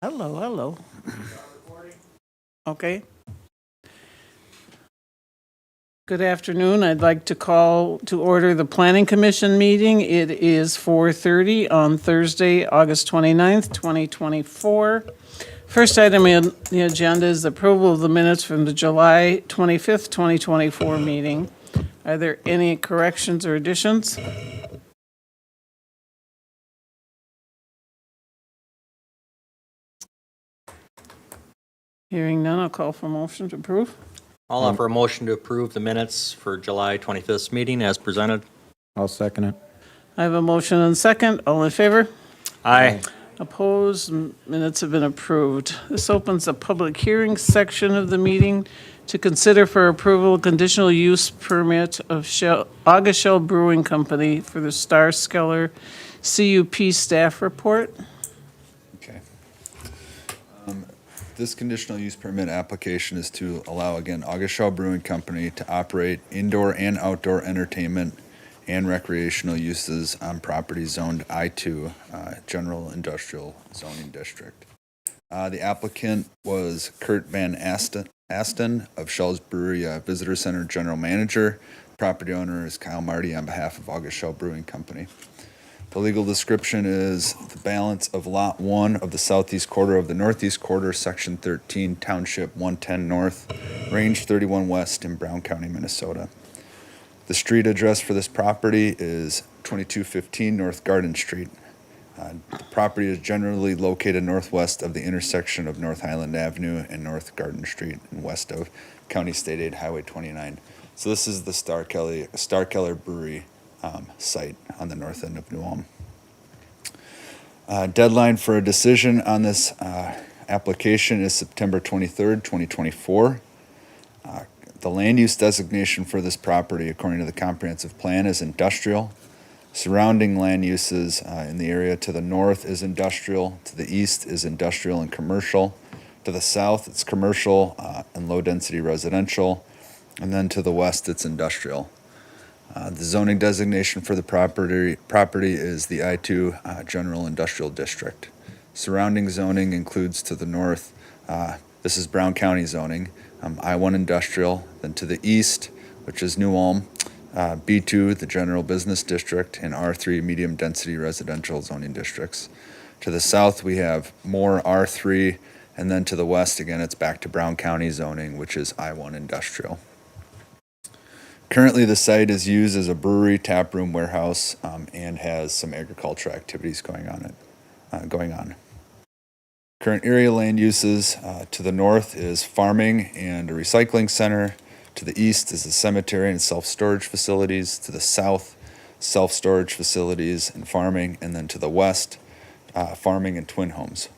Hello, hello. Okay. Good afternoon. I'd like to call to order the Planning Commission meeting. It is 4:30 on Thursday, August 29th, 2024. First item on the agenda is the approval of the minutes from the July 25th, 2024 meeting. Are there any corrections or additions? Hearing none, I'll call for motion to approve. I'll offer a motion to approve the minutes for July 25th meeting as presented. I'll second it. I have a motion and second. All in favor? Aye. Opposed? Minutes have been approved. This opens the public hearing section of the meeting to consider for approval conditional use permit of August Shell Brewing Company for the Star Skeller CUP staff report. Okay. This conditional use permit application is to allow, again, August Shaw Brewing Company to operate indoor and outdoor entertainment and recreational uses on property zoned I-2, General Industrial Zoning District. The applicant was Kurt Van Aston of Shell's Brewery Visitor Center General Manager. Property owner is Kyle Marty on behalf of August Shaw Brewing Company. The legal description is the balance of Lot 1 of the southeast quarter of the northeast quarter, Section 13, Township 110 North, Range 31 West in Brown County, Minnesota. The street address for this property is 2215 North Garden Street. The property is generally located northwest of the intersection of North Highland Avenue and North Garden Street and west of County State Aid Highway 29. So this is the Star Keller Brewery site on the north end of New Ulm. Deadline for a decision on this application is September 23rd, 2024. The land use designation for this property, according to the comprehensive plan, is industrial. Surrounding land uses in the area to the north is industrial, to the east is industrial and commercial, to the south it's commercial and low-density residential, and then to the west it's industrial. The zoning designation for the property is the I-2 General Industrial District. Surrounding zoning includes to the north, this is Brown County zoning, I-1 Industrial, then to the east, which is New Ulm, B2, the General Business District, and R3 Medium Density Residential Zoning Districts. To the south, we have more R3, and then to the west, again, it's back to Brown County zoning, which is I-1 Industrial. Currently, the site is used as a brewery, tap room, warehouse, and has some agricultural activities going on. Current area land uses to the north is farming and a recycling center. To the east is a cemetery and self-storage facilities. To the south, self-storage facilities and farming. And then to the west, farming and twin homes.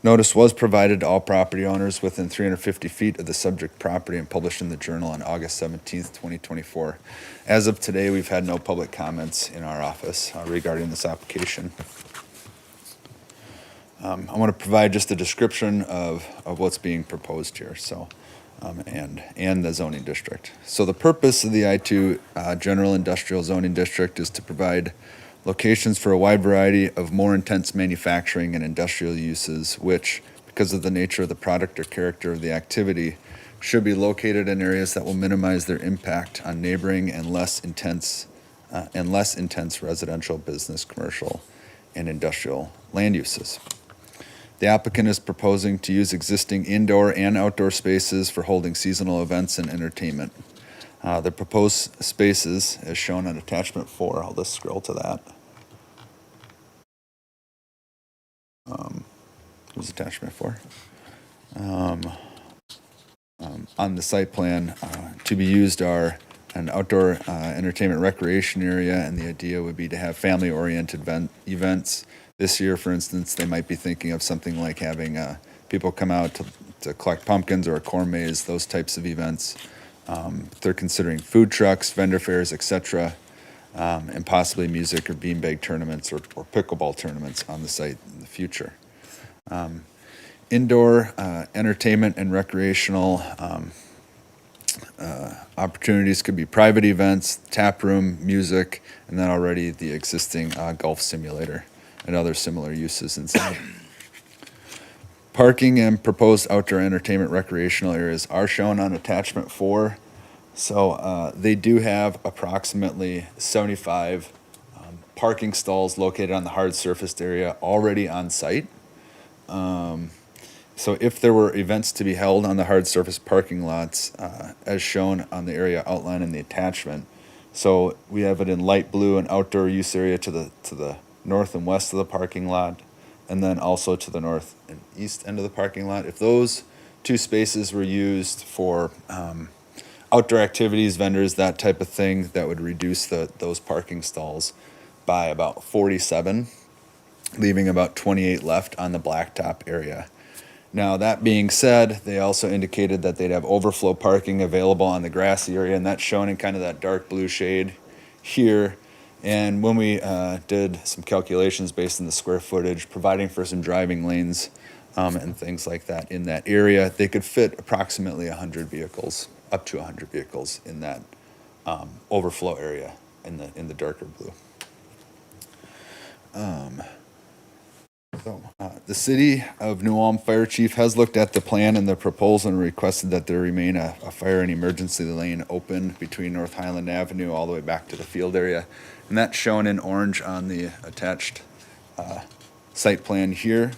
Notice was provided to all property owners within 350 feet of the subject property and published in the Journal on August 17th, 2024. As of today, we've had no public comments in our office regarding this application. I want to provide just a description of what's being proposed here, and the zoning district. So the purpose of the I-2 General Industrial Zoning District is to provide locations for a wide variety of more intense manufacturing and industrial uses, which, because of the nature of the product or character of the activity, should be located in areas that will minimize their impact on neighboring and less intense residential, business, commercial, and industrial land uses. The applicant is proposing to use existing indoor and outdoor spaces for holding seasonal events and entertainment. The proposed spaces, as shown on attachment 4, I'll just scroll to that. Here's attachment 4. On the site plan, to be used are an outdoor entertainment recreation area, and the idea would be to have family-oriented events. This year, for instance, they might be thinking of something like having people come out to collect pumpkins or a corn maze, those types of events. They're considering food trucks, vendor fairs, etc., and possibly music or beanbag tournaments or pickleball tournaments on the site in the future. Indoor entertainment and recreational opportunities could be private events, tap room, music, and then already the existing golf simulator and other similar uses inside. Parking and proposed outdoor entertainment recreational areas are shown on attachment 4. So they do have approximately 75 parking stalls located on the hard surfaced area already on site. So if there were events to be held on the hard surface parking lots, as shown on the area outline in the attachment, so we have it in light blue, an outdoor use area to the north and west of the parking lot, and then also to the north and east end of the parking lot. If those two spaces were used for outdoor activities, vendors, that type of thing, that would reduce those parking stalls by about 47, leaving about 28 left on the blacktop area. Now, that being said, they also indicated that they'd have overflow parking available on the grassy area, and that's shown in kind of that dark blue shade here. And when we did some calculations based on the square footage, providing for some driving lanes and things like that in that area, they could fit approximately 100 vehicles, up to 100 vehicles in that overflow area in the darker blue. The City of New Ulm Fire Chief has looked at the plan and the proposal and requested that there remain a fire and emergency lane open between North Highland Avenue all the way back to the field area. And that's shown in orange on the attached site plan here.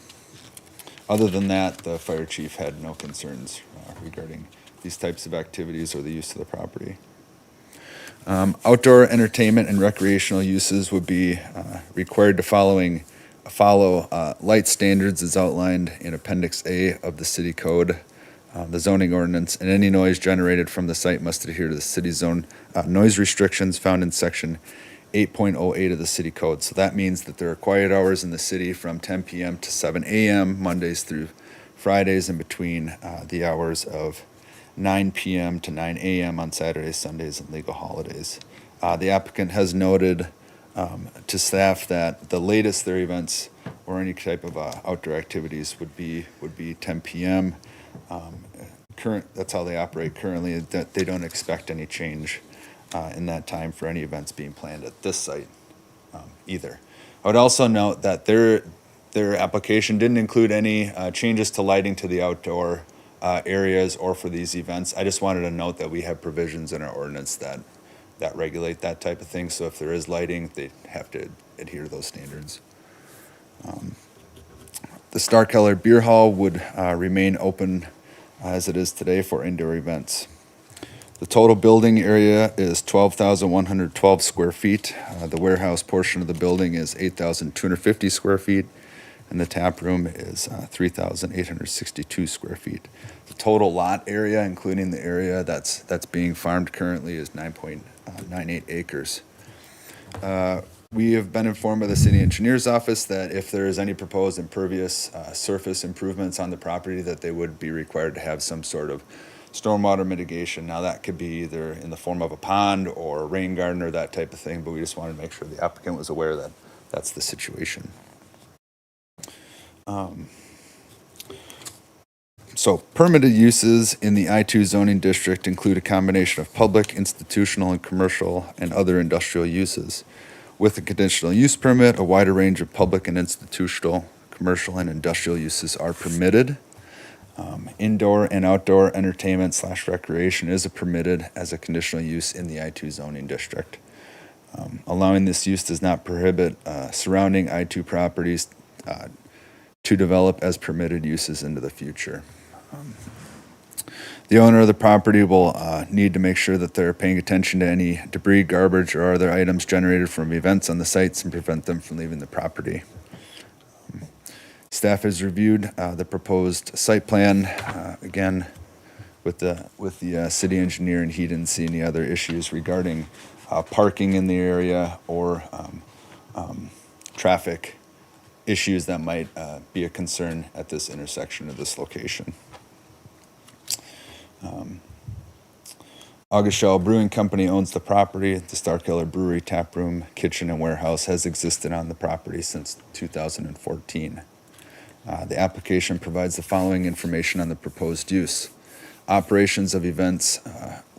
Other than that, the fire chief had no concerns regarding these types of activities or the use of the property. Outdoor entertainment and recreational uses would be required to follow light standards as outlined in Appendix A of the City Code, the zoning ordinance, and any noise generated from the site must adhere to the city zone noise restrictions found in Section 8.08 of the City Code. So that means that there are quiet hours in the city from 10 p.m. to 7 a.m. Mondays through Fridays, and between the hours of 9 p.m. to 9 a.m. on Saturdays, Sundays, and legal holidays. The applicant has noted to staff that the latest their events or any type of outdoor activities would be 10 p.m. That's how they operate currently. That they don't expect any change in that time for any events being planned at this site either. I would also note that their application didn't include any changes to lighting to the outdoor areas or for these events. I just wanted to note that we have provisions in our ordinance that regulate that type of thing. So if there is lighting, they have to adhere to those standards. The Star Keller Beer Hall would remain open as it is today for indoor events. The total building area is 12,112 square feet. The warehouse portion of the building is 8,250 square feet, and the tap room is 3,862 square feet. The total lot area, including the area that's being farmed currently, is 9.98 acres. We have been informed by the city engineer's office that if there is any proposed impervious surface improvements on the property, that they would be required to have some sort of stormwater mitigation. Now, that could be either in the form of a pond or a rain garden or that type of thing, but we just wanted to make sure the applicant was aware that that's the situation. So permitted uses in the I-2 zoning district include a combination of public, institutional, and commercial and other industrial uses. With a conditional use permit, a wider range of public and institutional, commercial, and industrial uses are permitted. Indoor and outdoor entertainment / recreation is permitted as a conditional use in the I-2 zoning district. Allowing this use does not prohibit surrounding I-2 properties to develop as permitted uses into the future. The owner of the property will need to make sure that they're paying attention to any debris, garbage, or other items generated from events on the sites and prevent them from leaving the property. Staff has reviewed the proposed site plan, again, with the city engineer, and he didn't see any other issues regarding parking in the area or traffic issues that might be a concern at this intersection of this location. August Shaw Brewing Company owns the property. The Star Keller Brewery tap room, kitchen, and warehouse has existed on the property since 2014. The application provides the following information on the proposed use. Operations of events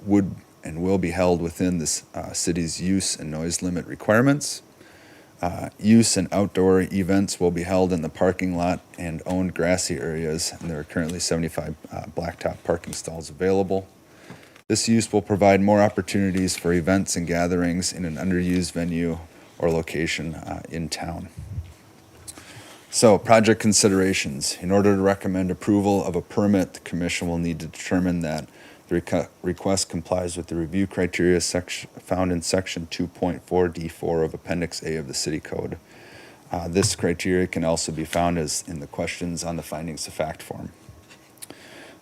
would and will be held within this city's use and noise limit requirements. Use and outdoor events will be held in the parking lot and owned grassy areas, and there are currently 75 blacktop parking stalls available. This use will provide more opportunities for events and gatherings in an underused venue or location in town. So, project considerations. In order to recommend approval of a permit, the commission will need to determine that the request complies with the review criteria found in section 2.4D4 of Appendix A of the City Code. This criteria can also be found as in the questions on the findings of fact form.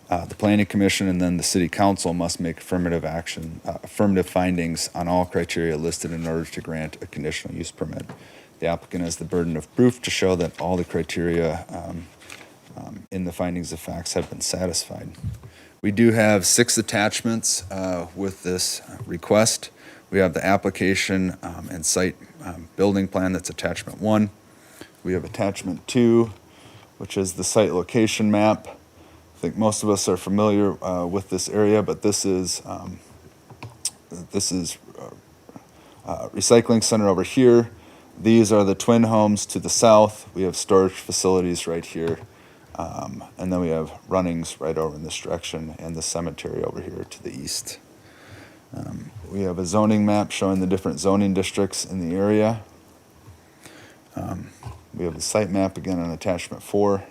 The Planning Commission and then the City Council must make affirmative findings on all criteria listed in order to grant a conditional use permit. The applicant has the burden of proof to show that all the criteria in the findings of facts have been satisfied. We do have 6 attachments with this request. We have the application and site building plan, that's attachment 1. We have attachment 2, which is the site location map. I think most of us are familiar with this area, but this is recycling center over here. These are the twin homes to the south. We have storage facilities right here. And then we have Runnings right over in this direction and the cemetery over here to the east. We have a zoning map showing the different zoning districts in the area. We have the site map again on attachment 4,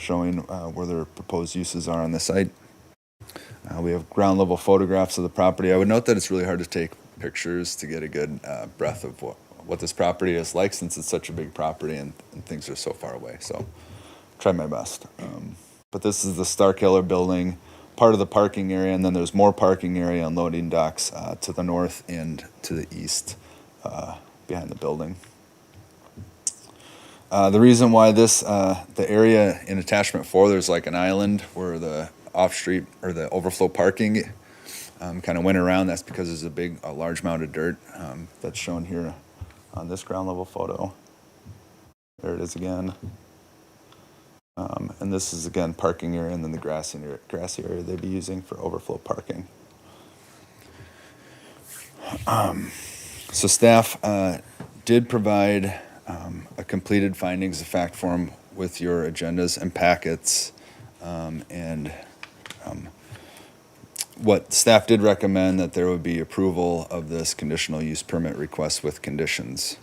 showing where their proposed uses are on the site. We have ground level photographs of the property. I would note that it's really hard to take pictures to get a good breadth of what this property is like, since it's such a big property and things are so far away. So try my best. But this is the Starkiller building, part of the parking area, and then there's more parking area and loading docks to the north and to the east behind the building. The reason why the area in attachment 4, there's like an island where the off-street or the overflow parking kind of went around, that's because there's a large mound of dirt that's shown here on this ground level photo. There it is again. And this is again parking area, and then the grassy area they'd be using for overflow parking. So staff did provide a completed findings of fact form with your agendas and packets, what staff did recommend that there would be approval of this conditional use permit request with conditions.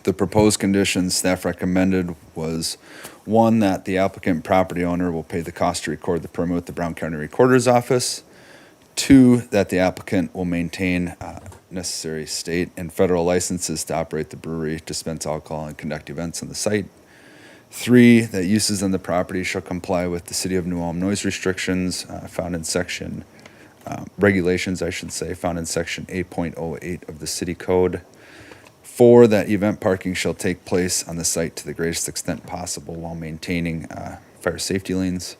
The proposed conditions staff recommended was 1, that the applicant property owner will pay the cost to record the permit with the Brown County Recorder's Office. 2, that the applicant will maintain necessary state and federal licenses to operate the brewery, dispense alcohol, and conduct events on the site. 3, that uses on the property shall comply with the City of New Ulm noise restrictions found in section, regulations, I should say, found in section 8.08 of the City Code. 4, that event parking shall take place on the site to the greatest extent possible while maintaining fire safety lanes.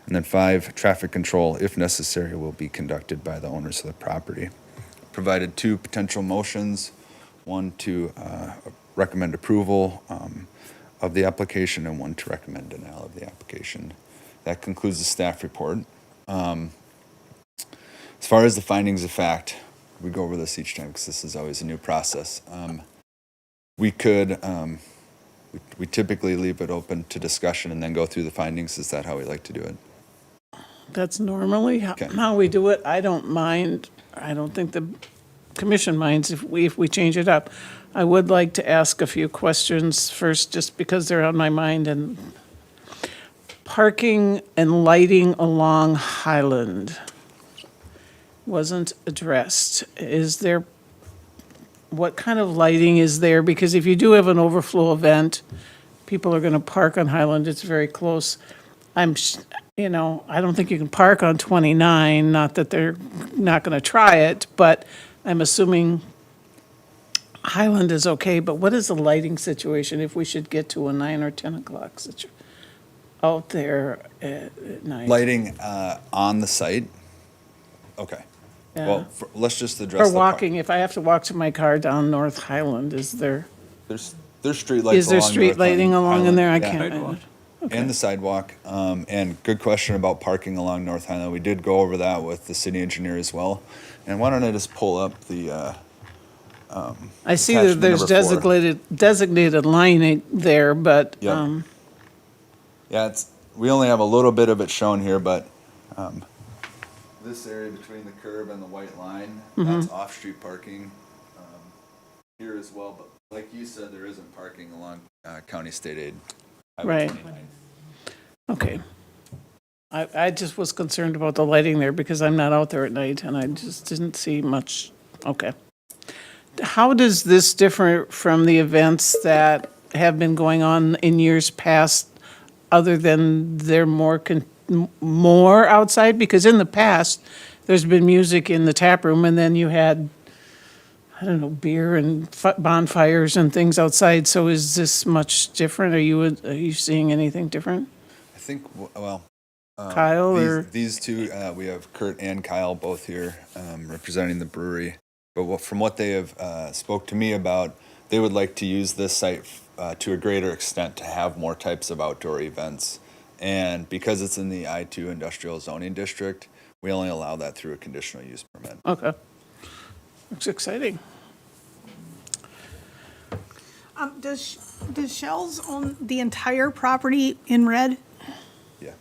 And then 5, traffic control, if necessary, will be conducted by the owners of the property. Provided 2 potential motions, 1 to recommend approval of the application and 1 to recommend denial of the application. That concludes the staff report. As far as the findings of fact, we go over this each time because this is always a new process. We could, we typically leave it open to discussion and then go through the findings. Is that how we like to do it? That's normally how we do it. I don't mind. I don't think the commission minds if we change it up. I would like to ask a few questions first, just because they're on my mind. And parking and lighting along Highland wasn't addressed. What kind of lighting is there? Because if you do have an overflow event, people are going to park on Highland. It's very close. I don't think you can park on 29, not that they're not going to try it, but I'm assuming Highland is okay. But what is the lighting situation if we should get to a 9 or 10 o'clock out there at night? Lighting on the site? Okay. Yeah. Well, let's just address Or walking, if I have to walk to my car down North Highland, is there street lights is there along street North lighting along in there? I Yeah. can't. And the sidewalk. And good question about parking along North Highland. We did go over that with the city engineer as well. And why don't I just pull up the I see that attachment there's number 4. designated line there, but, Yep. Yeah, we only have a little bit of it shown here, but this area between the curb and the white line, that's off-street parking here as well. But like you said, there isn't parking along County State Aid. Highway Right. 29. okay. I just was concerned about the lighting there because I'm not out there at night and I just didn't see much. Okay. How does this differ from the events that have been going on in years past, other than they're more outside? Because in the past, there's been music in the tap room and then you had, I don't know, beer and bonfires and things outside. So is this much different? Are you seeing anything different? I think, well, Kyle, or? these two, we have Kurt and Kyle both here representing the brewery. But from what they have spoke to me about, they would like to use this site to a greater extent to have more types of outdoor events. And because it's in the I-2 industrial zoning district, we only allow that through a conditional use permit. Okay. Looks exciting. Does Shell's own the entire property in red? Yeah.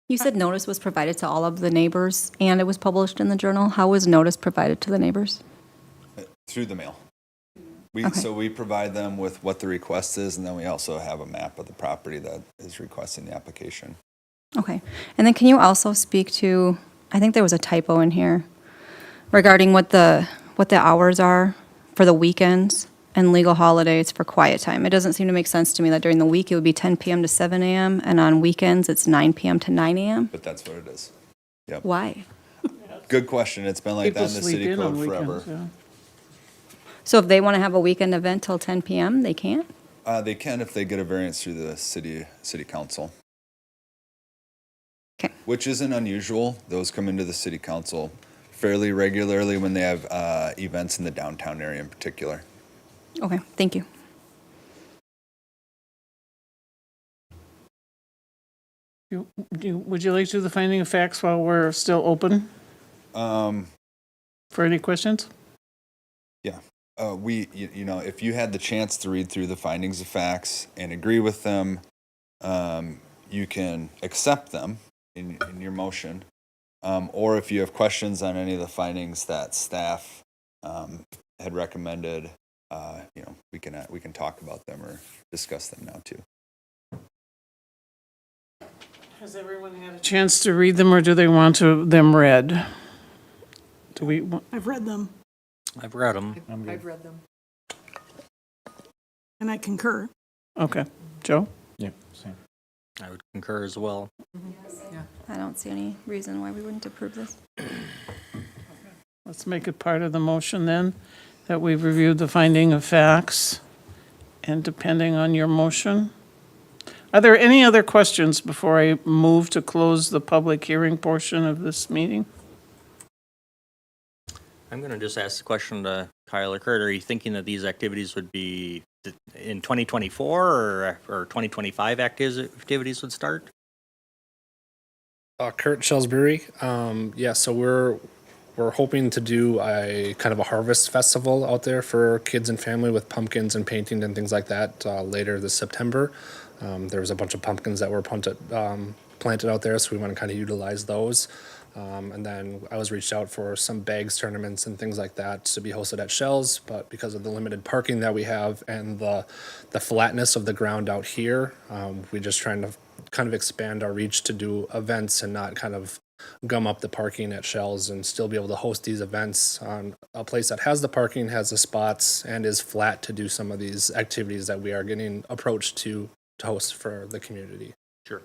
You said notice was provided to all of the neighbors and it was published in the journal. How was notice provided to the neighbors? Through the mail. Okay. So we provide them with what the request is, and then we also have a map of the property that is requesting the application. Okay. And then can you also speak to, I think there was a typo in here regarding what the hours are for the weekends and legal holidays for quiet time. It doesn't seem to make sense to me that during the week it would be 10 p.m. to 7 a.m. and on weekends it's 9 p.m. to 9 a.m. But that's what it is. Why? Good question. It's been like that People in the sleep city in on code forever. weekends, yeah. So if they want to have a weekend event till 10 p.m., they can't? They can if they get a variance through the city council. Okay. Which isn't unusual. Those come into the city council fairly regularly when they have events in the downtown area in particular. Okay, thank you. Would you like to do the finding of facts while we're still open for any questions? Yeah. If you had the chance to read through the findings of facts and agree with them, you can accept them in your motion. Or if you have questions on any of the findings that staff had recommended, we can talk about them or discuss them now too. Has everyone had a chance to read them, or do they want them read? Do we, I've read them, I've read them. I've read them. and I concur. okay. Joe? Yeah, same. I would concur as well. I don't see any reason why we wouldn't approve this. Let's make it part of the motion then, that we've reviewed the finding of facts, and depending on your motion. Are there any other questions before I move to close the public hearing portion of this meeting? I'm going to just ask the question to Kyle or Kurt. Are you thinking that these activities would be in 2024 or 2025 activities would start? Kurt Shellsbury. Yeah, so we're hoping to do a kind of a harvest festival out there for kids and family with pumpkins and painting and things like that later this September. There was a bunch of pumpkins that were planted out there, so we want to kind of utilize those. And then I was reached out for some bags tournaments and things like that to be hosted at Shells, but because of the limited parking that we have and the flatness of the ground out here, we're just trying to kind of expand our reach to do events and not kind of gum up the parking at Shells and still be able to host these events on a place that has the parking, has the spots, and is flat to do some of these activities that we are getting approached to host for the community. Sure.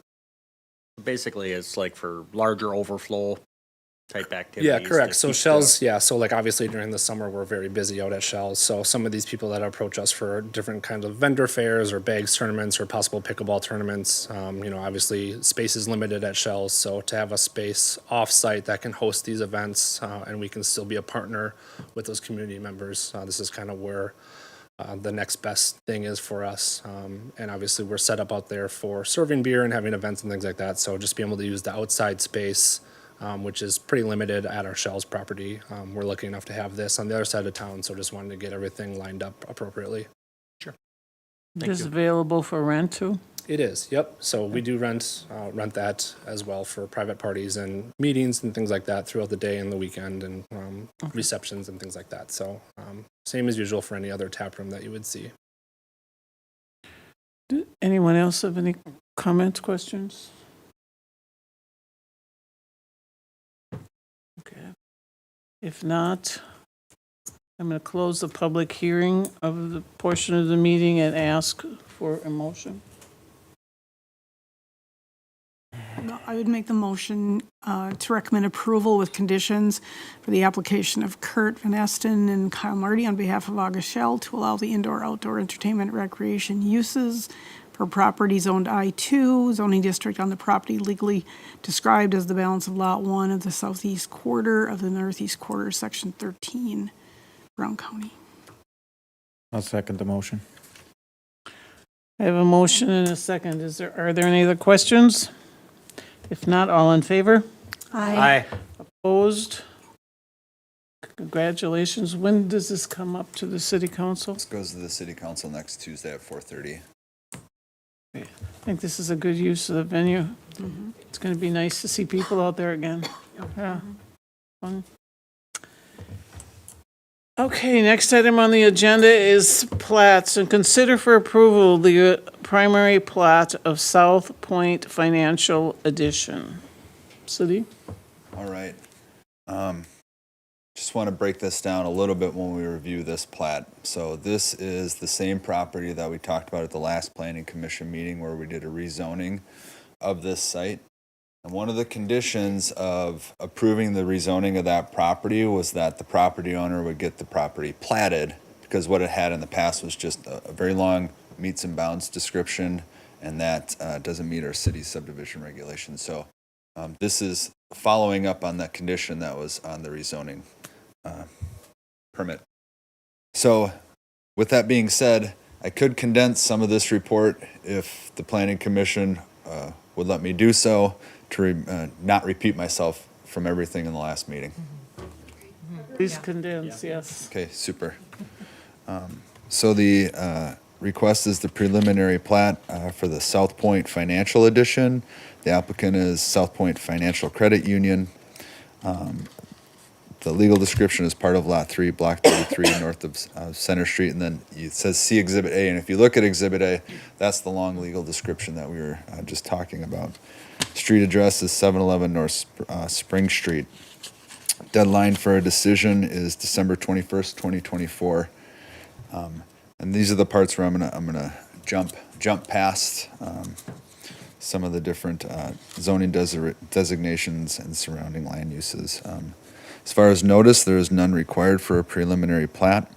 Basically, it's like for larger overflow type activities. Yeah, correct. to So keep Shells, yeah, so like obviously during the summer, we're very busy out at Shells. So some of these people that approach us for different kinds of vendor fairs or bags tournaments or possible pickleball tournaments, obviously space is limited at Shells. So to have a space off-site that can host these events and we can still be a partner with those community members, this is kind of where the next best thing is for us. And obviously we're set up out there for serving beer and having events and things like that. So just being able to use the outside space which is pretty limited at our Shells property. We're lucky enough to have this on the other side of town, so just wanted to get everything lined up appropriately. This is available for rent too? It is, yep. So we do rent that as well for private parties and meetings and things like that throughout the day and the weekend, and receptions and things like that. So same as usual for any other tap room that you would see. Anyone else have any comments, questions? Okay. If not, I'm going to close the public hearing of the portion of the meeting and ask for a motion. No, I would make the motion to recommend approval with conditions for the application of Kurt Van Esten and Kyle Marty on behalf of August Shell to allow the indoor-outdoor entertainment recreation uses for property zoned I-2, zoning district on the property legally described as the balance of Lot 1 of the southeast quarter of the northeast quarter, Section 13, Brown County. I'll second the motion. I have a motion and a second. Are there any other questions? If not, all in favor? Aye. Opposed? Congratulations. When does this come up to the city council? This goes to the city council next Tuesday at 4:30. I think this is a good use of the venue. It's going to be nice to see people out there again. Yeah. Fun. Okay, next item on the agenda is plats, and consider for approval the primary plat of South Point Financial Edition. City? All right. Just want to break this down a little bit when we review this plat. So this is the same property that we talked about at the last planning commission meeting where we did a rezoning of this site. And one of the conditions of approving the rezoning of that property was that the property owner would get the property platted, because what it had in the past was just a very long meets and bounds description, and that doesn't meet our city subdivision regulations. So this is following up on that condition that was on the rezoning permit. So with that being said, I could condense some of this report if the planning commission would let me do so, to not repeat myself from everything in the last meeting. Please condense, yes. Okay, super. So the request is the preliminary plat for the South Point Financial Edition. The applicant is South Point Financial Credit Union. The legal description is part of Lot 3, Block 33, north of Center Street, and then it says see Exhibit A, and if you look at Exhibit A, that's the long legal description that we were just talking about. Street address is 711 North Spring Street. Deadline for a decision is December 21st, 2024. And these are the parts where I'm gonna jump past some of the different zoning designations and surrounding land uses. As far as notice, there is none required for a preliminary plat.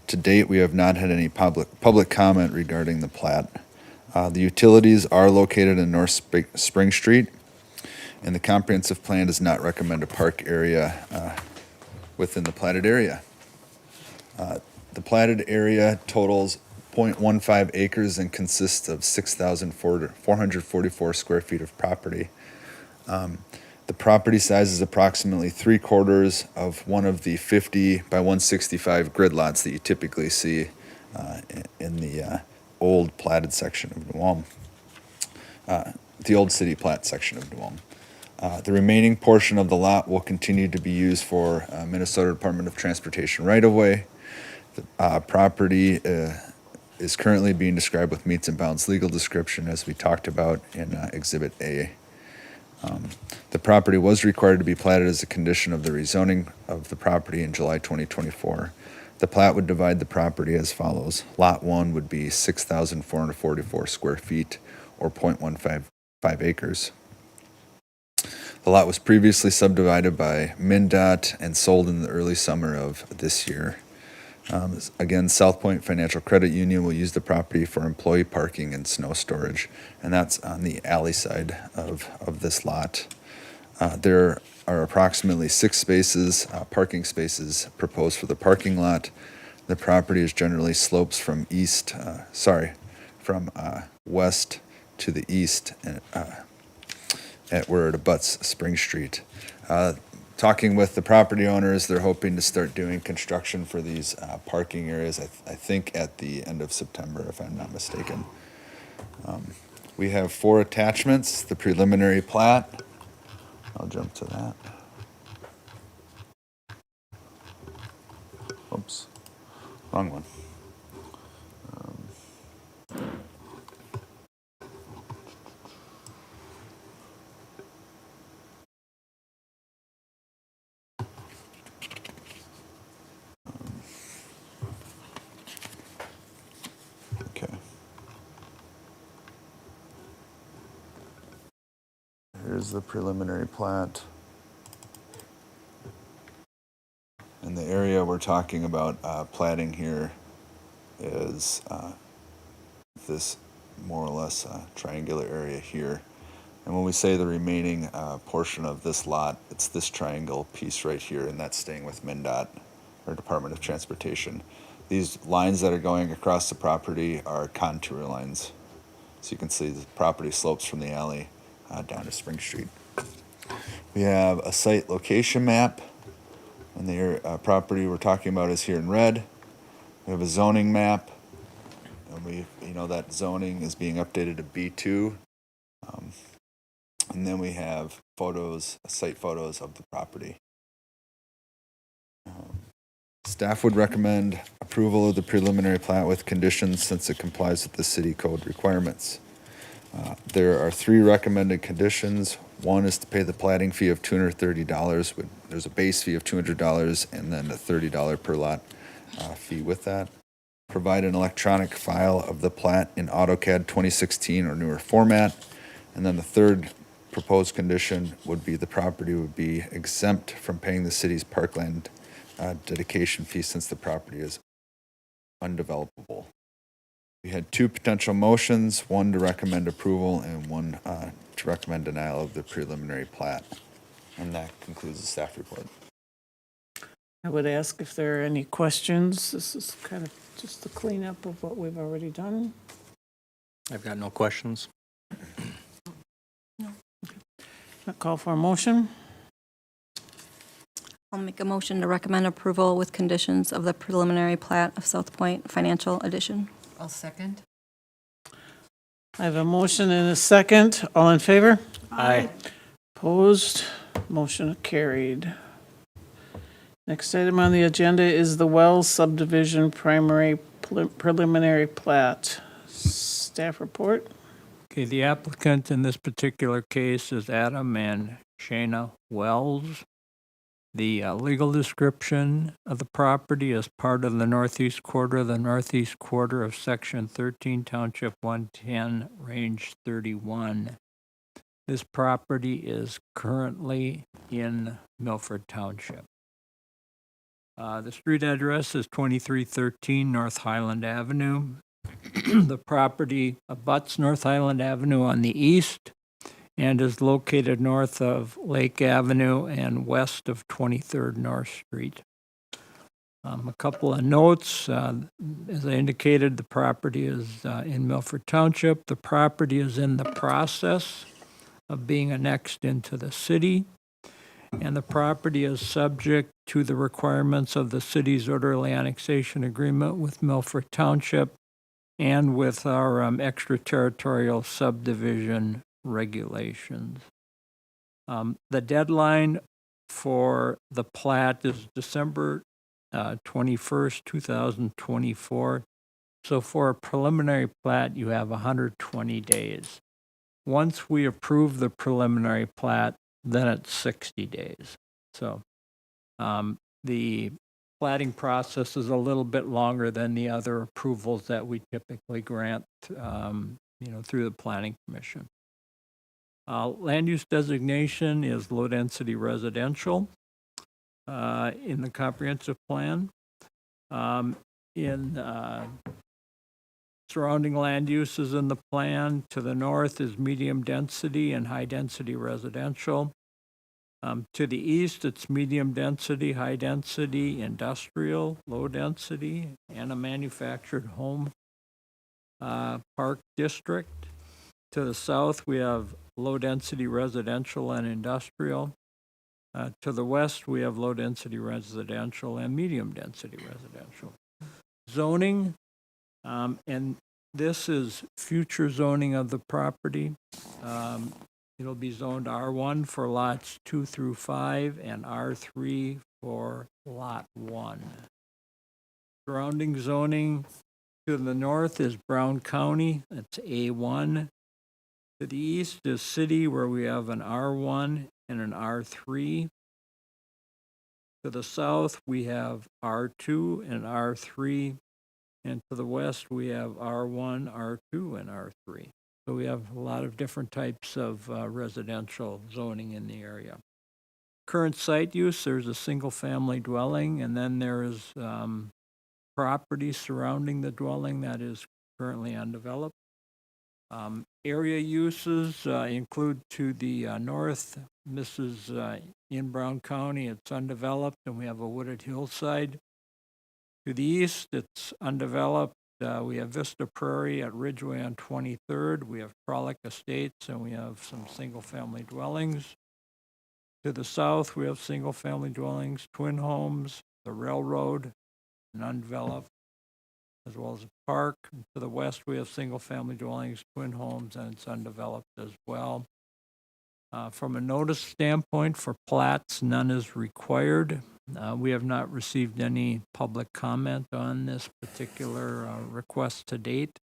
To date, we have not had any public comment regarding the plat. The utilities are located in North Spring Street, and the comprehensive plan does not recommend a park area within the platted area. The platted area totals 0.15 acres and consists of 6,444 square feet of property. The property size is approximately 3/4 of one of the 50 by 165 grid lots that you typically see in the old platted section of New Ulm, the old city plat section of New Ulm. The remaining portion of the lot will continue to be used for Minnesota Department of Transportation right-of-way. The property is currently being described with meets and bounds legal description, as we talked about in Exhibit A. The property was required to be platted as a condition of the rezoning of the property in July 2024. The plat would divide the property as follows. Lot 1 would be 6,444 square feet, or 0.15 acres. The lot was previously subdivided by MnDOT and sold in the early summer of this year. Again, South Point Financial Credit Union will use the property for employee parking and snow storage, and that's on the alley side of this lot. There are approximately 6 parking spaces proposed for the parking lot. The property is generally slopes from west to the east, and where it abuts Spring Street. Talking with the property owners, they're hoping to start doing construction for these parking areas, I think at the end of September, if I'm not mistaken. We have 4 attachments, the preliminary plat. I'll jump to that. Oops, wrong one. Okay. Here's the preliminary plat. And the area we're talking about platting here is this more or less triangular area here. And when we say the remaining portion of this lot, it's this triangle piece right here, and that's staying with MnDOT, or Department of Transportation. These lines that are going across the property are contour lines. So you can see the property slopes from the alley down to Spring Street. We have a site location map, and the property we're talking about is here in red. We have a zoning map, and that zoning is being updated to B2. And then we have site photos of the property. Staff would recommend approval of the preliminary plat with conditions since it complies with the city code requirements. There are 3 recommended conditions. One is to pay the platting fee of $230. There's a base fee of $200 and then a $30 per lot fee with that. Provide an electronic file of the plat in AutoCAD 2016 or newer format. And then the third proposed condition would be the property would be exempt from paying the city's parkland dedication fee since the property is undevelopable. We had 2 potential motions, one to recommend approval and one to recommend denial of the preliminary plat. And that concludes the staff report. I would ask if there are any questions. This is kind of just the cleanup of what we've already done. I've got no questions. I'll call for a motion. I'll make a motion to recommend approval with conditions of the preliminary plat of South Point Financial Edition. I'll second. I have a motion and a second. All in favor? Aye. Opposed? Motion carried. Next item on the agenda is the Wells subdivision preliminary plat. Staff report. Okay, the applicant in this particular case is Adam and Shayna Wells. The legal description of the property is part of the northeast quarter of Section 13, Township 110, Range 31. This property is currently in Milford Township. The street address is 2313 North Highland Avenue. The property abuts North Highland Avenue on the east and is located north of Lake Avenue and west of 23rd North Street. A couple of notes. As I indicated, the property is in Milford Township. The property is in the process of being annexed into the city, and the property is subject to the requirements of the city's orderly annexation agreement with Milford Township and with our extraterritorial subdivision regulations. The deadline for the plat is December 21st, 2024. So for a preliminary plat, you have 120 days. Once we approve the preliminary plat, then it's 60 days. So the platting process is a little bit longer than the other approvals that we typically grant, through the Planning Commission. Land use designation is low-density residential in the comprehensive plan. Surrounding land uses in the plan, to the north is medium density and high density residential. To the east, it's medium density, high density, industrial, low density, and a manufactured home park district. To the south, we have low-density residential and industrial. To the west, we have low-density residential and medium-density residential. Zoning, and this is future zoning of the property. It'll be zoned R1 for lots 2 through 5 and R3 for lot 1. Surrounding zoning to the north is Brown County, that's A1. To the east is city, where we have an R1 and an R3. To the south, we have R2 and R3. And to the west, we have R1, R2, and R3. So we have a lot of different types of residential zoning in the area. Current site use, there's a single-family dwelling, and then there is property surrounding the dwelling that is currently undeveloped. Area uses include to the north, this is in Brown County, it's undeveloped, and we have a wooded hillside. To the east, it's undeveloped. We have Vista Prairie at Ridgeway on 23rd. We have Frolic Estates, and we have some single-family dwellings. To the south, we have single-family dwellings, twin homes, the railroad, and undeveloped, as well as a park. And to the west, we have single-family dwellings, twin homes, and it's undeveloped as well. From a notice standpoint for plats, none is required. We have not received any public comment on this particular request to date.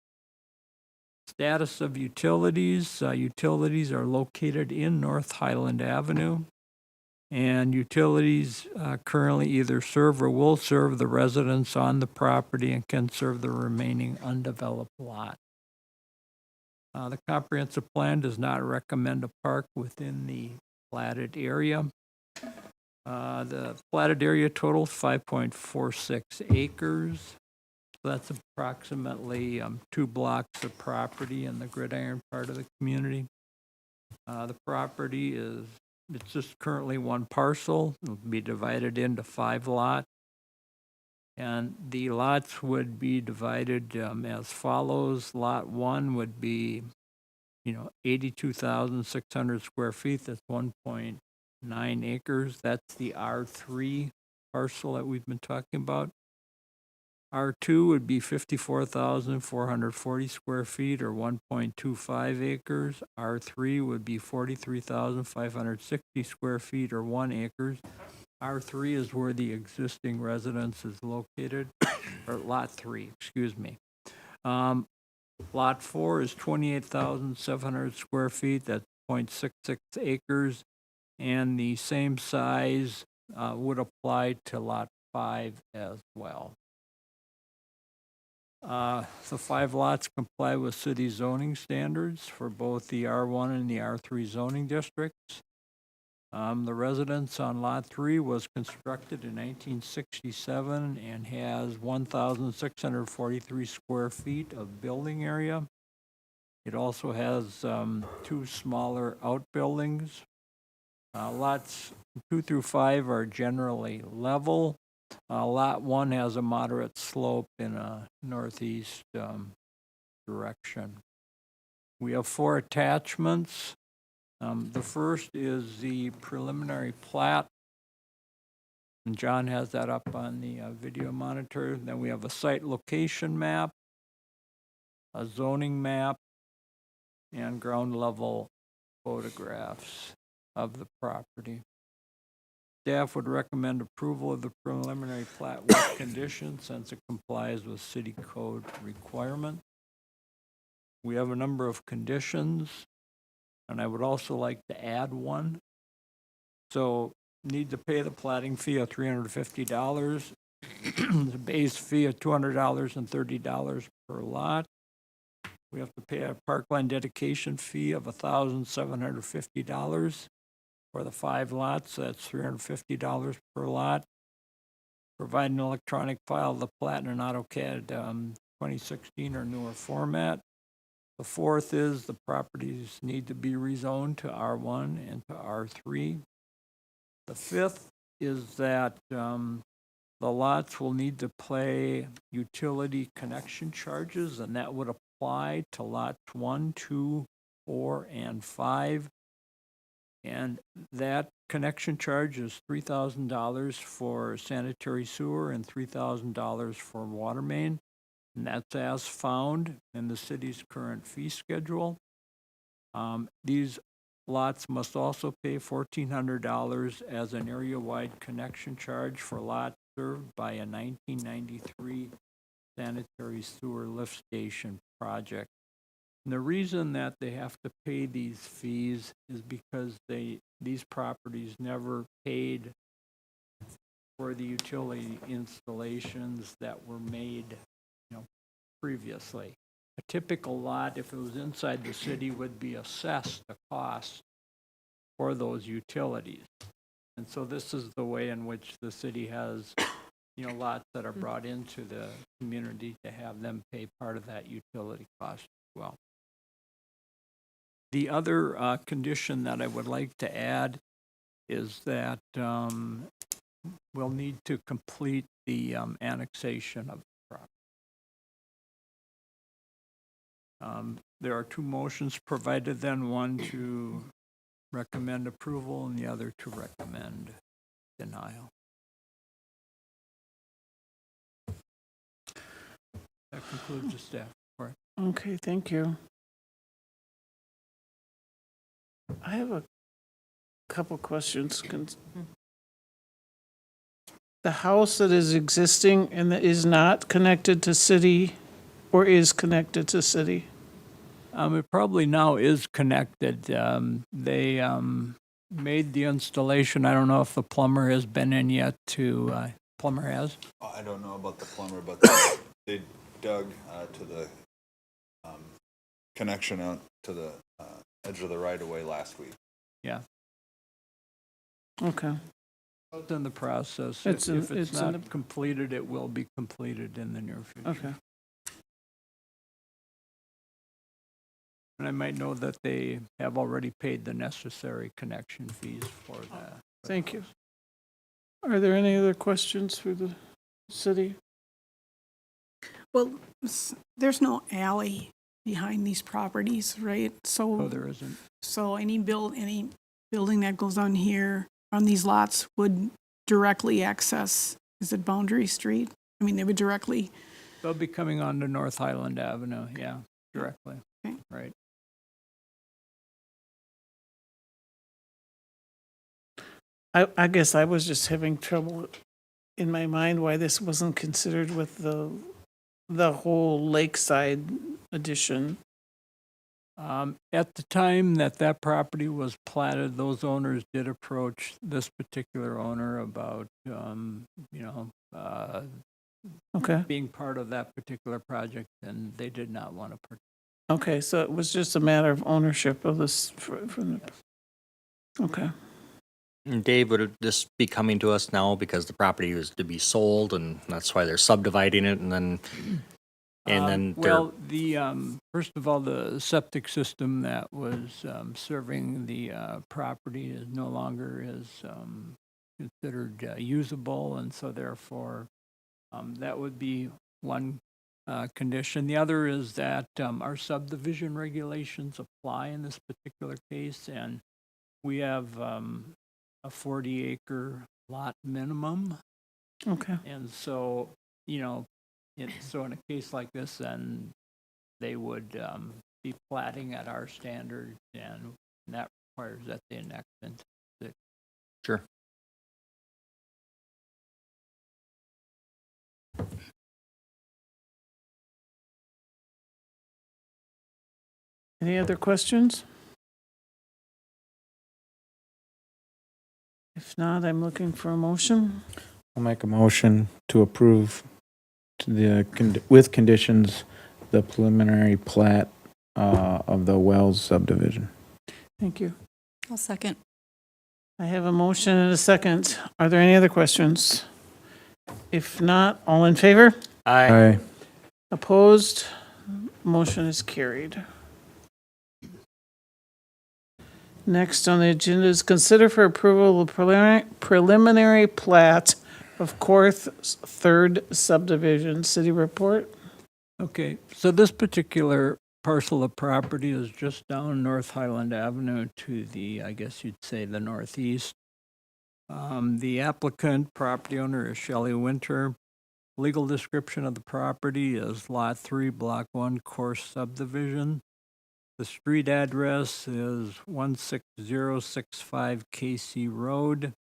Status of utilities. Utilities are located in North Highland Avenue. And utilities currently either serve or will serve the residents on the property and can serve the remaining undeveloped lot. The comprehensive plan does not recommend a park within the platted area. The platted area totals 5.46 acres. So that's approximately 2 blocks of property in the Gridiron part of the community. The property it's just currently one parcel. It'll be divided into 5 lots. And the lots would be divided as follows. Lot 1 would be, 82,600 square feet. That's 1.9 acres. That's the R3 parcel that we've been talking about. R2 would be 54,440 square feet, or 1.25 acres. R3 would be 43,560 square feet, or 1 acre. R3 is where the existing residence is located, or Lot 3, excuse me. Lot 4 is 28,700 square feet, that's 0.66 acres, and the same size would apply to Lot 5 as well. The 5 lots comply with city zoning standards for both the R1 and the R3 zoning districts. The residence on Lot 3 was constructed in 1967 and has 1,643 square feet of building area. It also has 2 smaller outbuildings. Lots 2 through 5 are generally level. Lot 1 has a moderate slope in a northeast direction. We have 4 attachments. The first is the preliminary plat, and John has that up on the video monitor. Then we have a site location map, a zoning map, and ground level photographs of the property. Staff would recommend approval of the preliminary plat with conditions since it complies with city code requirements. We have a number of conditions, and I would also like to add one. So, need to pay the platting fee of $350, the base fee of $200 and $30 per lot. We have to pay a parkland dedication fee of $1,750 for the 5 lots, so that's $350 per lot. Provide an electronic file of the plat in an AutoCAD 2016 or newer format. The fourth is the properties need to be rezoned to R1 and to R3. The fifth is that the lots will need to pay utility connection charges, and that would apply to lots 1, 2, 4, and 5. And that connection charge is $3,000 for sanitary sewer and $3,000 for water main. And that's as found in the city's current fee schedule. These lots must also pay $1,400 as an area-wide connection charge for lots served by a 1993 sanitary sewer lift station project. And the reason that they have to pay these fees is because these properties never paid for the utility installations that were made, previously. A typical lot, if it was inside the city, would be assessed a cost for those utilities. And so this is the way in which the city has, lots that are brought into the community to have them pay part of that utility cost as well. The other condition that I would like to add is that we'll need to complete the annexation of the property. There are two motions provided then, one to recommend approval and the other to recommend denial. That concludes the staff report. Okay, thank you. I have a couple questions. The house that is existing and that is not connected to city or is connected to city? It probably now is connected. They made the installation. I don't know if the plumber has been in yet to, plumber has? I don't know about the plumber, but they dug to the connection out to the edge of the right-of-way last week. Yeah. Okay, It's in the process. It's in- If it's it's in not completed, it will be completed in the near future. okay. And I might know that they have already paid the necessary connection fees for that. Thank you. Are there any other questions for the city? Well, there's no alley behind these properties, right? No, there isn't. So any building that goes on here, on these lots, would directly access, is it Boundary Street? I mean, they would directly, They'll be coming onto North Highland Avenue, yeah, directly. Okay. Right. I guess I was just having trouble in my mind why this wasn't considered with the whole lakeside addition. At the time that that property was platted, those owners did approach this particular owner about, Okay, being part of that particular project, and they did not want to participate. okay, so it was just a matter of ownership of this from the, okay. And Dave, would this be coming to us now because the property was to be sold and that's why they're subdividing it and then Well, the, first of all, the septic system that was serving the property is no longer considered usable, and so therefore, that would be one condition. The other is that our subdivision regulations apply in this particular case, and we have a 40-acre lot minimum. Okay, And so, so in a case like this, then they would be platting at our standards, and that requires that they annex into the. Sure. any other questions? If not, I'm looking for a motion. I'll make a motion to approve with conditions, the preliminary plat of the Wells subdivision. Thank you. I'll second. I have a motion and a second. Are there any other questions? If not, all in favor? Aye. Opposed? Motion is carried. Next on the agenda is consider for approval of preliminary plat of Korth Third Subdivision. City report? Okay, so this particular parcel of property is just down North Highland Avenue to the, I guess you'd say, the northeast. The applicant, property owner is Shelley Winter. Legal description of the property is Lot 3, Block 1, Course Subdivision. The street address is 16065 Casey Road.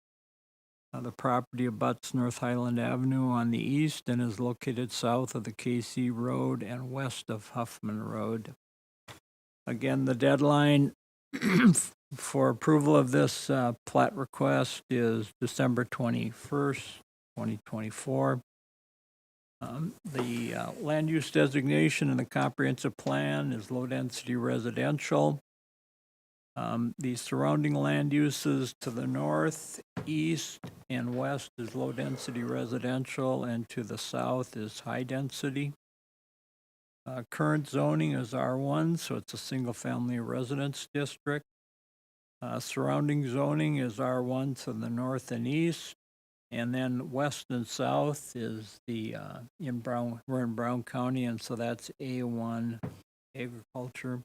The property abuts North Highland Avenue on the east and is located south of the Casey Road and west of Huffman Road. Again, the deadline for approval of this plat request is December 21st, 2024. The land use designation in the comprehensive plan is low-density residential. The surrounding land uses to the north, east, and west is low-density residential, and to the south is high-density. Current zoning is R1, so it's a single-family residence district. Surrounding zoning is R1 to the north and east, and then west and south is the, we're in Brown County, and so that's A1 agriculture.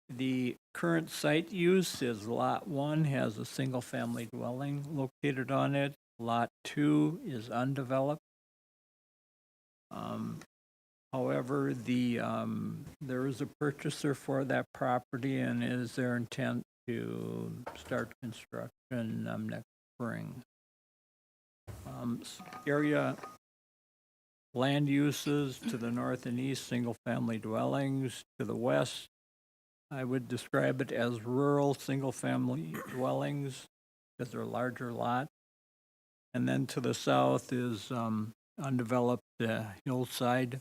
The current site use is Lot 1 has a single-family dwelling located on it. Lot 2 is undeveloped. However, there is a purchaser for that property, and it is their intent to start construction next spring. Area land uses to the north and east, single-family dwellings. To the west, I would describe it as rural single-family dwellings because they're larger lots. And then to the south is undeveloped hillside.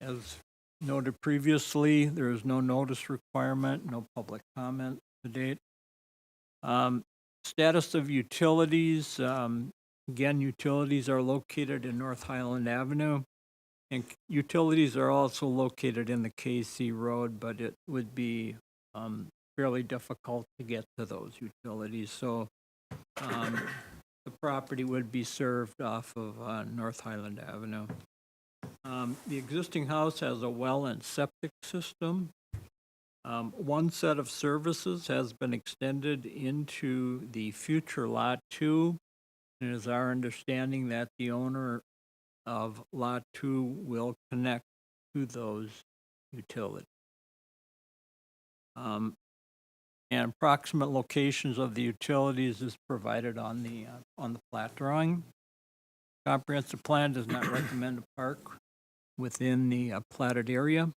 As noted previously, there is no notice requirement, no public comment to date. Status of utilities. Again, utilities are located in North Highland Avenue. And utilities are also located in the Casey Road, but it would be fairly difficult to get to those utilities. So the property would be served off of North Highland Avenue. The existing house has a well and septic system. One set of services has been extended into the future Lot 2. It is our understanding that the owner of Lot 2 will connect to those utilities. And approximate locations of the utilities is provided on the plat drawing. Comprehensive plan does not recommend a park within the platted area.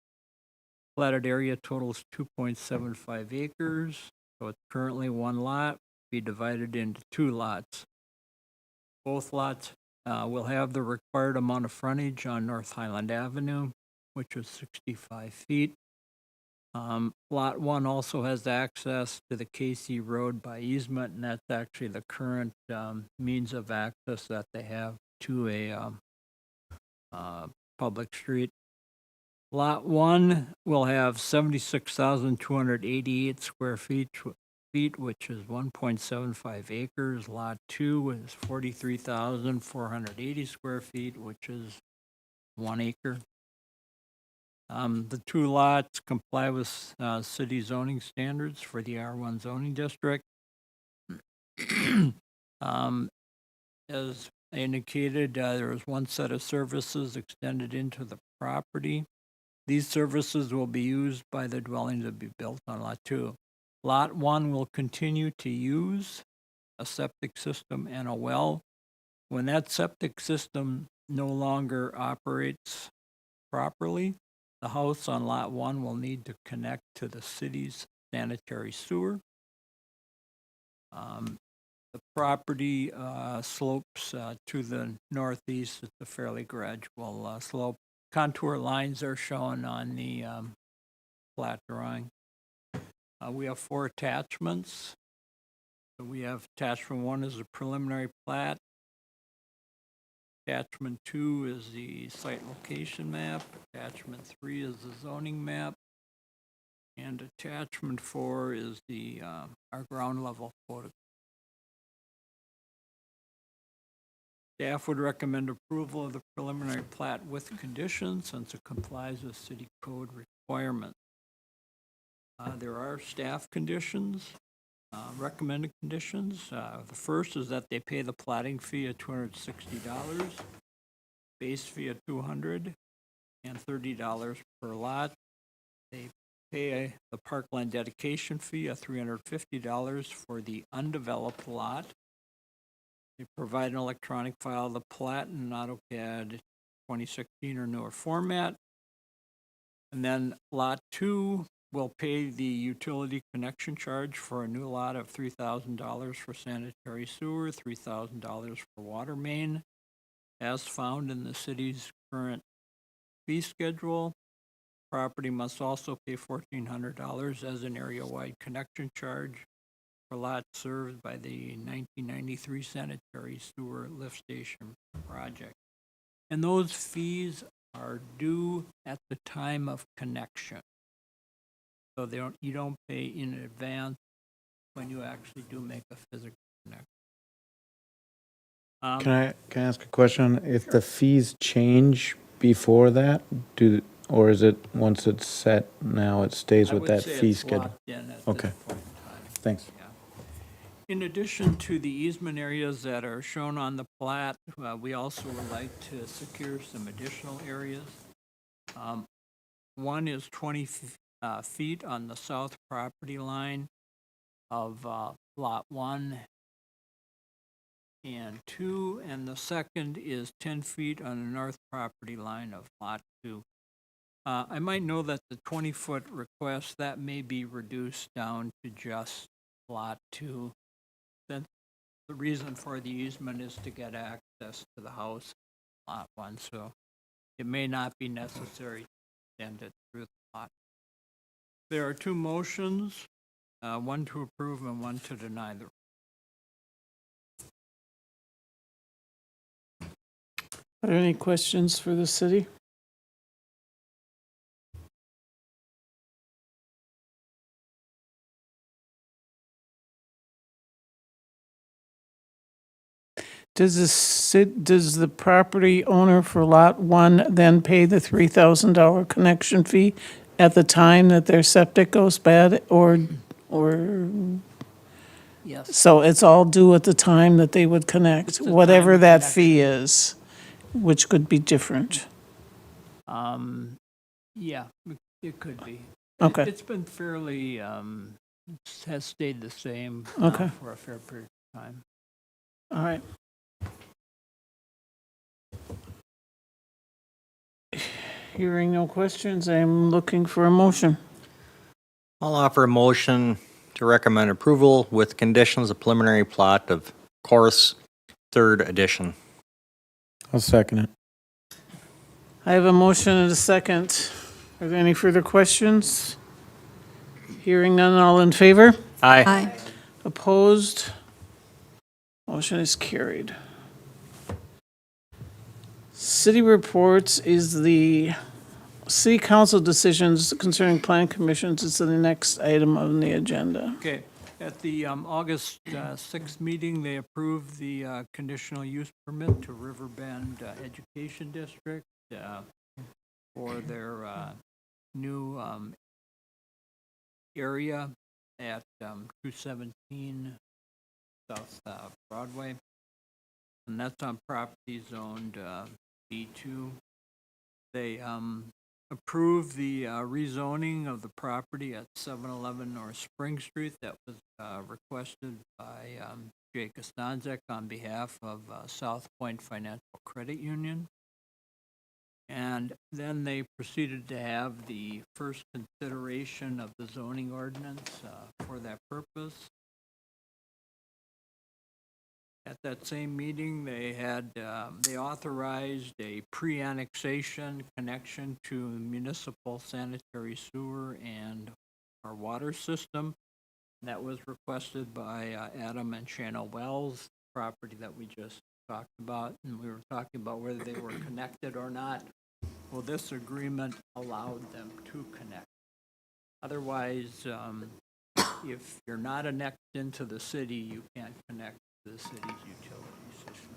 Platted area totals 2.75 acres, so it's currently one lot, be divided into two lots. Both lots will have the required amount of frontage on North Highland Avenue, which is 65 feet. Lot 1 also has access to the Casey Road by easement, and that's actually the current means of access that they have to a public street. Lot 1 will have 76,288 square feet, which is 1.75 acres. Lot 2 is 43,480 square feet, which is 1 acre. The two lots comply with city zoning standards for the R1 zoning district. As indicated, there is one set of services extended into the property. These services will be used by the dwelling to be built on Lot 2. Lot 1 will continue to use a septic system and a well. When that septic system no longer operates properly, the house on Lot 1 will need to connect to the city's sanitary sewer. The property slopes to the northeast. It's a fairly gradual slope. Contour lines are shown on the plat drawing. We have 4 attachments. So we have attachment 1 is a preliminary plat. Attachment 2 is the site location map. Attachment 3 is the zoning map. And attachment 4 is the our ground level photo. Staff would recommend approval of the preliminary plat with conditions since it complies with city code requirements. There are staff conditions, recommended conditions. The first is that they pay the platting fee of $260, base fee of $200, and $30 per lot. They pay the parkland dedication fee of $350 for the undeveloped lot. They provide an electronic file of the plat in AutoCAD 2016 or newer format. And then Lot 2 will pay the utility connection charge for a new lot of $3,000 for sanitary sewer, $3,000 for water main, as found in the city's current fee schedule. Property must also pay $1,400 as an area-wide connection charge for lots served by the 1993 sanitary sewer lift station project. And those fees are due at the time of connection. So you don't pay in advance when you actually do make a physical connection. Can I ask a question? If the fees change before that, or is it, once it's set, now it stays I with would that say fee it's schedule? locked in at Okay. this point in time. Thanks. Yeah. In addition to the easement areas that are shown on the plat, we also would like to secure some additional areas. One is 20 feet on the south property line of Lot 1 and 2, and the second is 10 feet on the north property line of Lot 2. I might know that the 20-foot request, that may be reduced down to just Lot 2. Then the reason for the easement is to get access to the house, Lot 1, so it may not be necessary to extend it through the lot. There are two motions, one to approve and one to deny the. Are there any questions for the city? Does the property owner for Lot 1 then pay the $3,000 connection fee at the time that their septic goes bad, or, Yes. so it's all due at the time that they would connect, It's the time whatever of that connection. fee is, which could be different? Yeah, it could be. Okay. It's been fairly, has stayed the same Okay. for a fair period of time. All right. Hearing no questions, I'm looking for a motion. I'll offer a motion to recommend approval with conditions of preliminary plot of course 3rd edition. I'll second it. I have a motion and a second. Are there any further questions? Hearing none, all in favor? Aye. Aye. Opposed? Motion is carried. City reports is the city council decisions concerning plan commissions. It's the next item on the agenda. Okay, at the August 6th meeting, they approved the conditional use permit to Riverbend Education District for their new area at 217 South Broadway. And that's on property zoned B2. They approved the rezoning of the property at 711 North Spring Street that was requested by Jay Costanzek on behalf of South Point Financial Credit Union. And then they proceeded to have the first consideration of the zoning ordinance for that purpose. At that same meeting, they authorized a pre-annexation connection to municipal sanitary sewer and our water system. That was requested by Adam and Shanna Wells, property that we just talked about, and we were talking about whether they were connected or not. Well, this agreement allowed them to connect. Otherwise, if you're not annexed into the city, you can't connect to the city's utility system.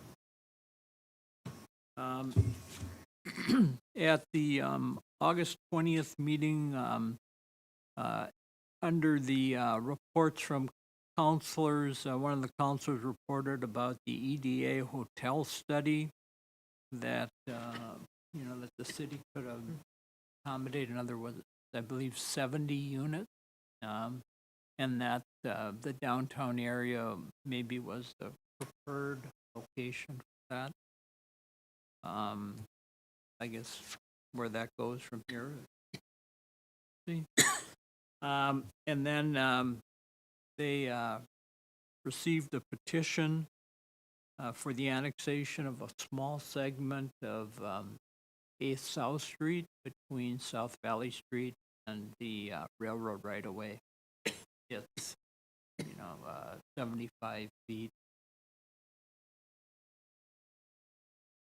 At the August 20th meeting, under the reports from counselors, one of the counselors reported about the EDA hotel study that, that the city could have accommodated, in other words, I believe 70 units, and that the downtown area maybe was the preferred location for that. I guess where that goes from here. See? And then they received a petition for the annexation of a small segment of 8th South Street between South Valley Street and the railroad right-of-way. It's, 75 feet.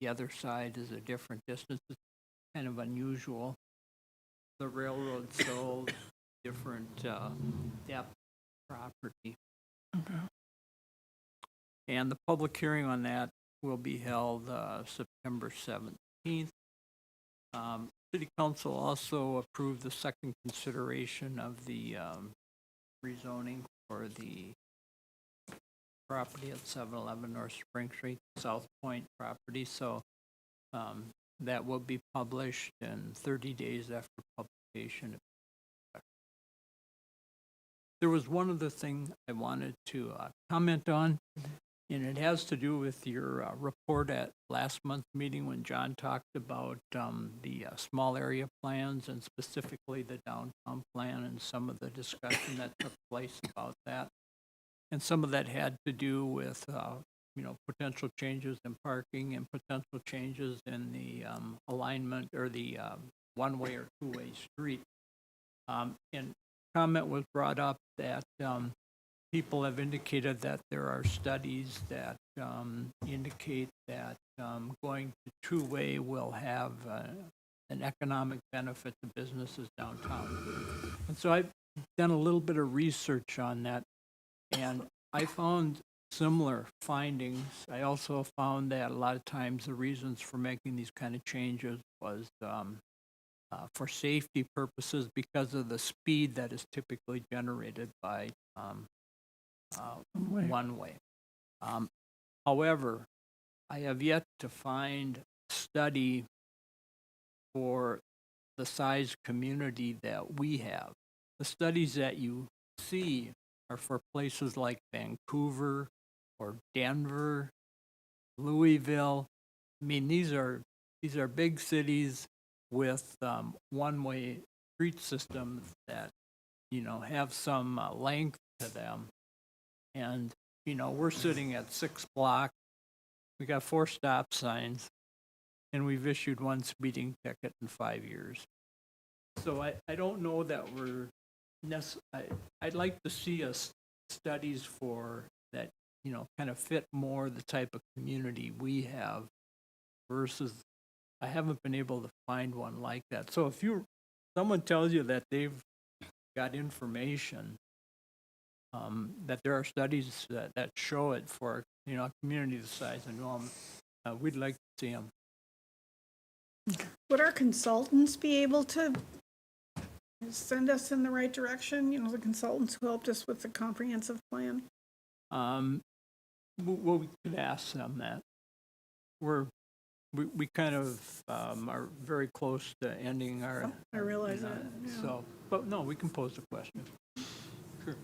The other side is a different distance. It's kind of unusual. The railroad sold different depth property. And the public hearing on that will be held September 17th. City Council also approved the second consideration of the rezoning for the property at 711 North Spring Street, South Point property. So that will be published in 30 days after publication. There was one other thing I wanted to comment on, and it has to do with your report at last month's meeting when John talked about the small area plans and specifically the downtown plan and some of the discussion that took place about that. And some of that had to do with, potential changes in parking and potential changes in the alignment or the one-way or two-way street. And comment was brought up that people have indicated that there are studies that indicate that going to two-way will have an economic benefit to businesses downtown. And so I've done a little bit of research on that, and I found similar findings. I also found that a lot of times the reasons for making these kind of changes was for safety purposes because of the speed that is typically generated by one way. However, I have yet to find a study for the size community that we have. The studies that you see are for places like Vancouver or Denver, Louisville. I mean, these are big cities with one-way street systems that, have some length to them. And, we're sitting at 6 blocks. We got 4 stop signs, and we've issued 1 speeding ticket in 5 years. So I don't know that we're I'd like to see us studies for that, kind of fit more the type of community we have versus I haven't been able to find one like that. So if someone tells you that they've got information, that there are studies that show it for, a community the size of Nome, we'd like to see them. Would our consultants be able to send us in the right direction? The consultants who helped us with the comprehensive plan? Well, we could ask them that. We kind of are very close to ending our. I realize that. Yeah. So, but no, we can pose the question. Sure.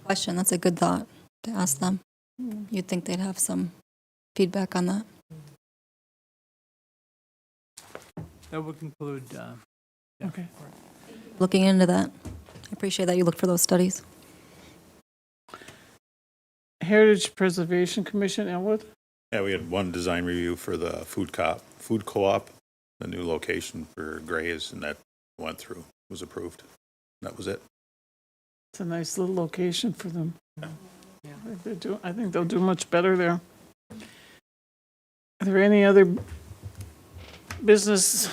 Question, that's a good thought to ask them. You'd think they'd have some feedback on that. That would conclude. Okay. Looking into that. I appreciate that you looked for those studies. Heritage Preservation Commission, Elwood? Yeah, we had one design review for the food co-op, the new location for Gray's, and that went through, was approved. That was it. It's a nice little location for them. Yeah. I think they'll do much better there. Are there any other business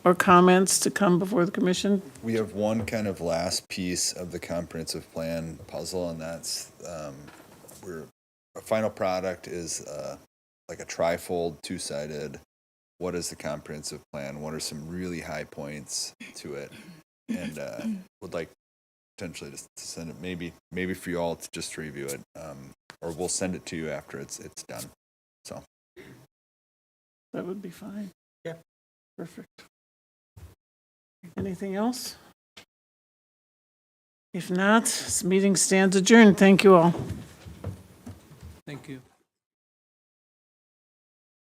or comments to come before the commission? We have one kind of last piece of the comprehensive plan puzzle, and that's our final product is like a trifold, two-sided what is the comprehensive plan, what are some really high points to it, and would like potentially to send it, maybe for you all to just review it, or we'll send it to you after it's done. So That would be fine. Yeah. Perfect. Anything else? If not, this meeting stands adjourned. Thank you all. Thank you.